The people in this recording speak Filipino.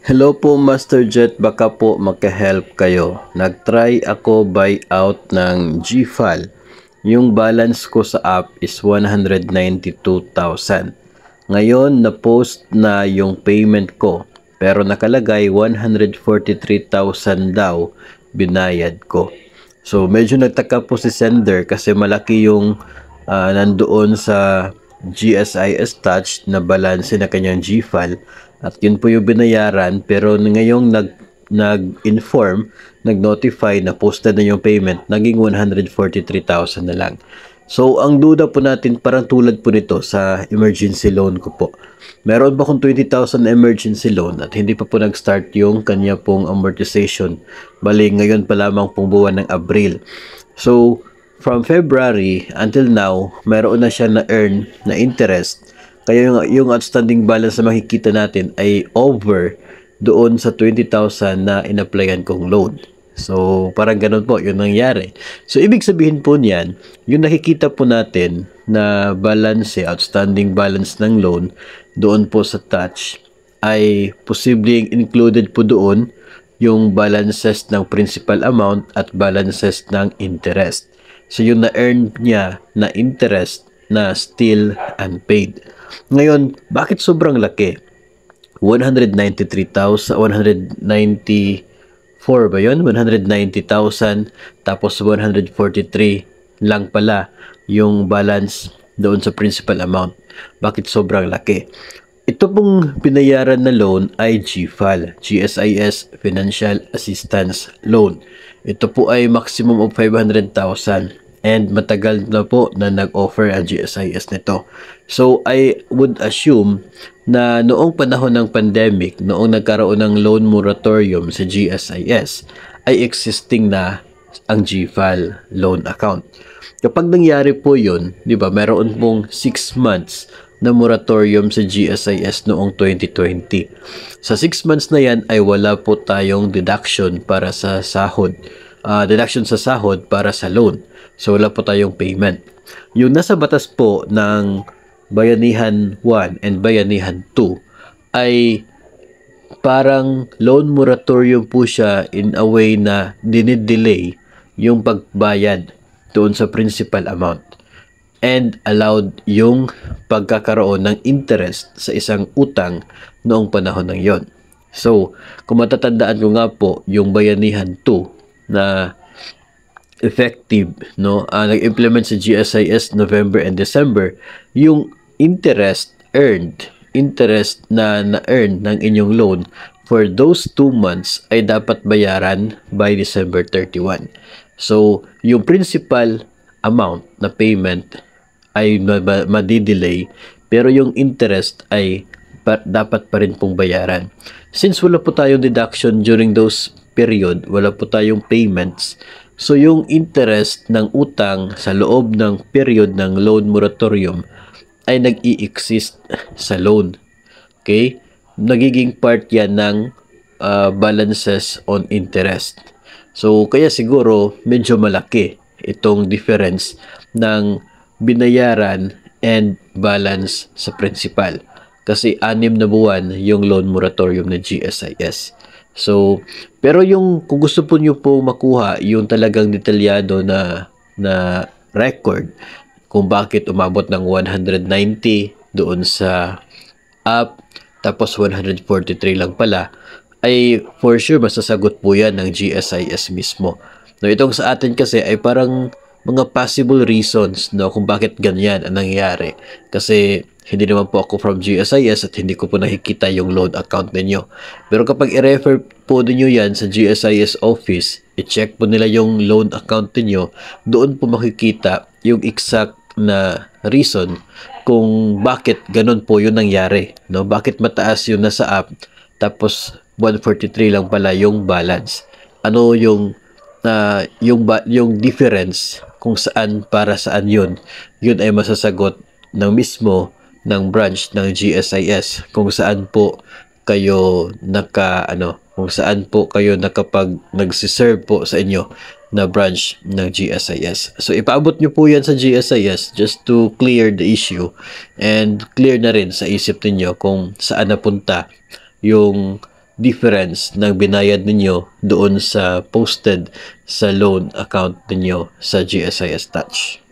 Hello po Master Jet, baka po maka-help kayo. Nag-try ako buy out ng GFAL. Yung balance ko sa app is 192,000. Ngayon na-post na yung payment ko, pero nakalagay 143,000 daw binayad ko. So medyo nagtaka po si sender kasi malaki yung nandoon sa GSIS Touch na balance na kanyang GFAL at yun po yung binayaran, pero ngayong nag-inform, nag-notify na posted na yung payment, naging 143,000 na lang. So ang duda po natin, parang tulad po nito sa emergency loan ko po. Meron ba kung 20,000 emergency loan at hindi pa po nag-start yung kanya pong amortization. Bali ngayon pa lamang pong buwan ng Abril. So from February until now, meron na siya na-earn na interest. Kaya yung outstanding balance na makikita natin ay over doon sa 20,000 na in-applyan kong loan. So, parang ganun po, yun nangyari. So, ibig sabihin po niyan, yung nakikita po natin na balance, outstanding balance ng loan, doon po sa Touch, ay posibleng included po doon yung balances ng principal amount at balances ng interest. So, yung na-earn niya na interest na still unpaid. Ngayon, bakit sobrang laki? 193,000, 194 ba yun? 190,000 tapos 143 lang pala yung balance doon sa principal amount. Bakit sobrang laki? Ito pong binayaran na loan ay GFAL, GSIS Financial Assistance Loan. Ito po ay maximum of 500,000. And matagal na po na nag-offer ang GSIS nito. So, I would assume na noong panahon ng pandemic, noong nagkaroon ng loan moratorium sa GSIS, ay existing na ang GFAL loan account. Kapag nangyari po yun, di ba, meron pong 6 months na moratorium sa GSIS noong 2020. Sa 6 months na yan ay wala po tayong deduction para sa sahod. Deduction sa sahod para sa loan. So, wala po tayong payment. Yung nasa batas po ng Bayanihan 1 and Bayanihan 2 ay parang loan moratorium po siya in a way na dinidelay yung pagbayad doon sa principal amount and allowed yung pagkakaroon ng interest sa isang utang noong panahon ng yon. So, kung matatandaan ko nga po, yung Bayanihan 2 na effective, no, nag-implement sa GSIS November and December, yung interest na na-earn ng inyong loan for those 2 months ay dapat bayaran by December 31. So, yung principal amount na payment ay madidelay, pero yung interest ay dapat pa rin pong bayaran. Since wala po tayong deduction during those period, wala po tayong payments, so yung interest ng utang sa loob ng period ng loan moratorium ay nag-i-exist sa loan. Okay? Nagiging part yan ng balances on interest. So, kaya siguro medyo malaki itong difference ng binayaran and balance sa principal. Kasi 6 na buwan yung loan moratorium ng GSIS. So, pero yung kung gusto po nyo po makuha yung talagang detalyado na record kung bakit umabot ng 190 doon sa app tapos 143 lang pala, ay for sure masasagot po yan ng GSIS mismo. No, itong sa atin kasi ay parang mga possible reasons, no, kung bakit ganyan ang nangyari. Kasi hindi naman po ako from GSIS at hindi ko po nakikita yung loan account ninyo. Pero kapag i-refer po ninyo yan sa GSIS office, i-check po nila yung loan account ninyo, doon po makikita yung exact na reason kung bakit ganun po yung nangyari. No? Bakit mataas yung nasa app, tapos 143 lang pala yung balance. Ano yung yung difference kung saan para saan yun ay masasagot ng mismo ng branch ng GSIS kung saan po kayo kung saan po kayo nakapag nagsiserve po sa inyo na branch ng GSIS. So ipaabot nyo po yan sa GSIS just to clear the issue and clear na rin sa isip niyo kung saan napunta yung difference ng binayad ninyo doon sa posted sa loan account ninyo sa GSIS Touch.